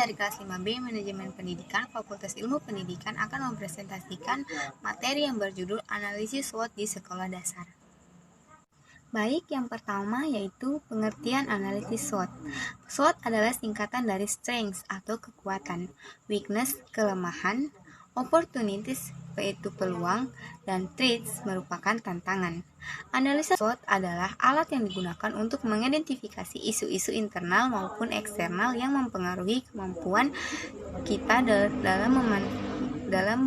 dari kelas 5B Manajemen Pendidikan Fakultas Ilmu Pendidikan akan mempresentasikan materi yang berjudul Analisis SWOT di Sekolah Dasar. Baik, yang pertama yaitu pengertian analisis SWOT. SWOT adalah singkatan dari strengths atau kekuatan, weakness kelemahan, opportunities yaitu peluang, dan threats merupakan tantangan. Analisa SWOT adalah alat yang digunakan untuk mengidentifikasi isu-isu internal maupun eksternal yang mempengaruhi kemampuan kita dalam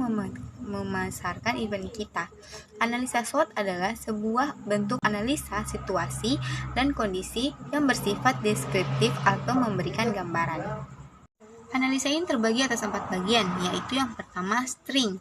memasarkan event kita. Analisa SWOT adalah sebuah bentuk analisa situasi dan kondisi yang bersifat deskriptif atau memberikan gambaran. Analisa ini terbagi atas 4 bagian, yaitu yang pertama strength,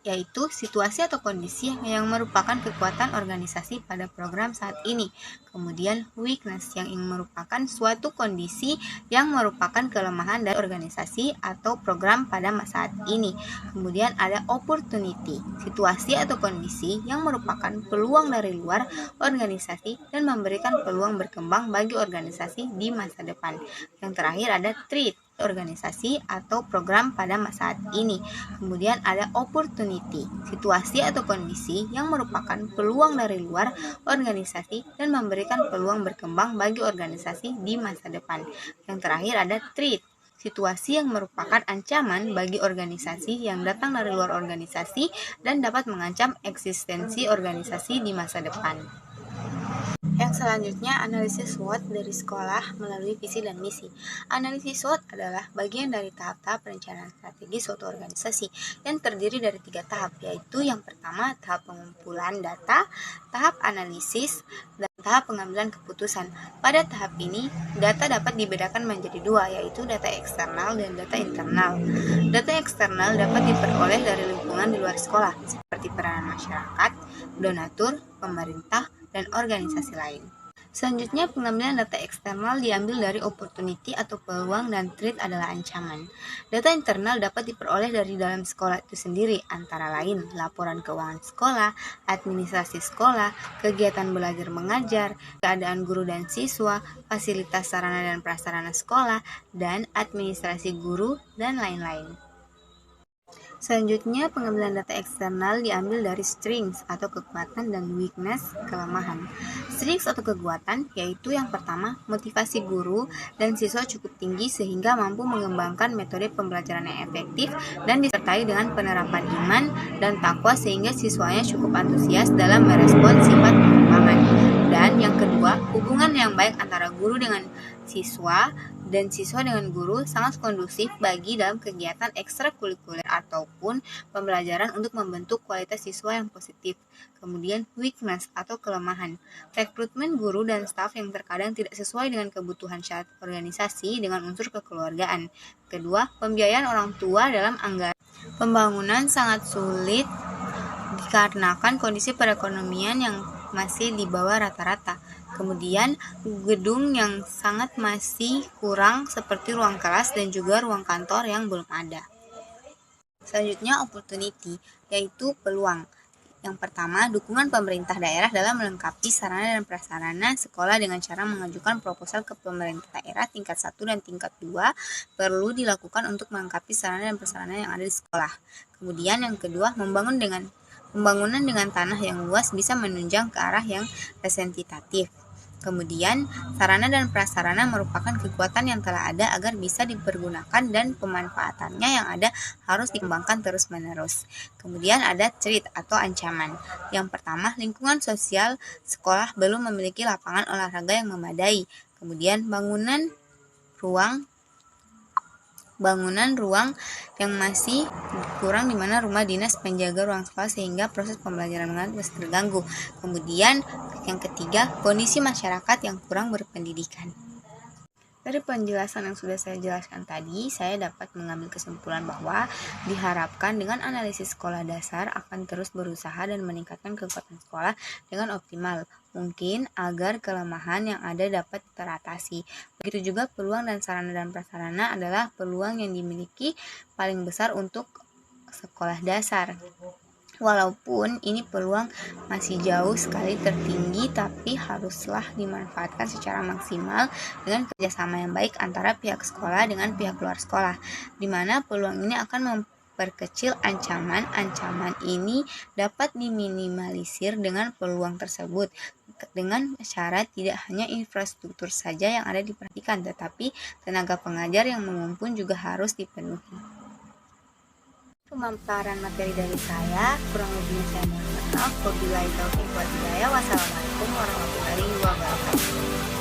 yaitu situasi atau kondisi yang merupakan kekuatan organisasi pada program saat ini. Kemudian weakness yang merupakan suatu kondisi yang merupakan kelemahan dari organisasi atau program pada masa saat ini. Kemudian ada opportunity, situasi atau kondisi yang merupakan peluang dari luar organisasi dan memberikan peluang berkembang bagi organisasi di masa depan. Yang terakhir ada threat, organisasi atau program pada masa saat ini. Kemudian ada opportunity, situasi atau kondisi yang merupakan peluang dari luar organisasi dan memberikan peluang berkembang bagi organisasi di masa depan. Yang terakhir ada threat, situasi yang merupakan ancaman bagi organisasi yang datang dari luar organisasi dan dapat mengancam eksistensi organisasi di masa depan. Yang selanjutnya, analisis SWOT dari sekolah melalui visi dan misi. Analisis SWOT adalah bagian dari tahap-tahap perencanaan strategi suatu organisasi yang terdiri dari 3 tahap, yaitu yang pertama tahap pengumpulan data, tahap analisis, dan tahap pengambilan keputusan. Pada tahap ini, data dapat dibedakan menjadi 2, yaitu data eksternal dan data internal. Data eksternal dapat diperoleh dari lingkungan di luar sekolah, seperti peranan masyarakat, donatur, pemerintah, dan organisasi lain. Selanjutnya, pengambilan data eksternal diambil dari opportunity atau peluang dan threat adalah ancaman. Data internal dapat diperoleh dari dalam sekolah itu sendiri, antara lain laporan keuangan sekolah, administrasi sekolah, kegiatan belajar mengajar, keadaan guru dan siswa, fasilitas sarana dan prasarana sekolah, dan administrasi guru, dan lain-lain. Selanjutnya, pengambilan data eksternal diambil dari strengths atau kekuatan dan weakness kelemahan. Strengths atau kekuatan yaitu yang pertama, motivasi guru dan siswa cukup tinggi sehingga mampu mengembangkan metode pembelajaran yang efektif dan disertai dengan penerapan iman dan takwa sehingga siswanya cukup antusias dalam merespon sifat pengembangan. Dan yang kedua, hubungan yang baik antara guru dengan siswa dan siswa dengan guru sangat kondusif bagi dalam kegiatan ekstrakurikuler ataupun pembelajaran untuk membentuk kualitas siswa yang positif. Kemudian weakness atau kelemahan, rekrutmen guru dan staf yang terkadang tidak sesuai dengan kebutuhan syarat organisasi dengan unsur kekeluargaan. Kedua, pembiayaan orang tua dalam anggaran pembangunan sangat sulit dikarenakan kondisi perekonomian yang masih di bawah rata-rata. Kemudian gedung yang sangat masih kurang seperti ruang kelas dan juga ruang kantor yang belum ada. Selanjutnya opportunity, yaitu peluang. Yang pertama, dukungan pemerintah daerah dalam melengkapi sarana dan prasarana sekolah dengan cara mengajukan proposal ke pemerintah daerah tingkat 1 dan tingkat 2 perlu dilakukan untuk melengkapi sarana dan prasarana yang ada di sekolah. Kemudian yang kedua, pembangunan dengan tanah yang luas bisa menunjang ke arah yang representatif. Kemudian, sarana dan prasarana merupakan kekuatan yang telah ada agar bisa dipergunakan dan pemanfaatannya yang ada harus dikembangkan terus-menerus. Kemudian ada threat atau ancaman. Yang pertama, lingkungan sosial sekolah belum memiliki lapangan olahraga yang memadai. Kemudian, bangunan ruang yang masih kurang di mana rumah dinas penjaga ruang sekolah sehingga proses pembelajaran masih terganggu. Kemudian yang ketiga, kondisi masyarakat yang kurang berpendidikan. Dari penjelasan yang sudah saya jelaskan tadi, saya dapat mengambil kesimpulan bahwa diharapkan dengan analisis sekolah dasar akan terus berusaha dan meningkatkan kekuatan sekolah dengan optimal mungkin agar kelemahan yang ada dapat teratasi. Begitu juga peluang dan sarana dan prasarana adalah peluang yang dimiliki paling besar untuk sekolah dasar. Walaupun ini peluang masih jauh sekali tertinggi, tapi haruslah dimanfaatkan secara maksimal dengan kerjasama yang baik antara pihak sekolah dengan pihak luar sekolah, di mana peluang ini akan memperkecil ancaman. Ancaman ini dapat diminimalisir dengan peluang tersebut, dengan syarat tidak hanya infrastruktur saja yang ada diperhatikan, tetapi tenaga pengajar yang mumpuni juga harus dipenuhi. Pemaparan materi dari saya, kurang lebihnya saya mohon maaf. Wabillahi taufiq wal hidayah. Wassalamualaikum warahmatullahi wabarakatuh.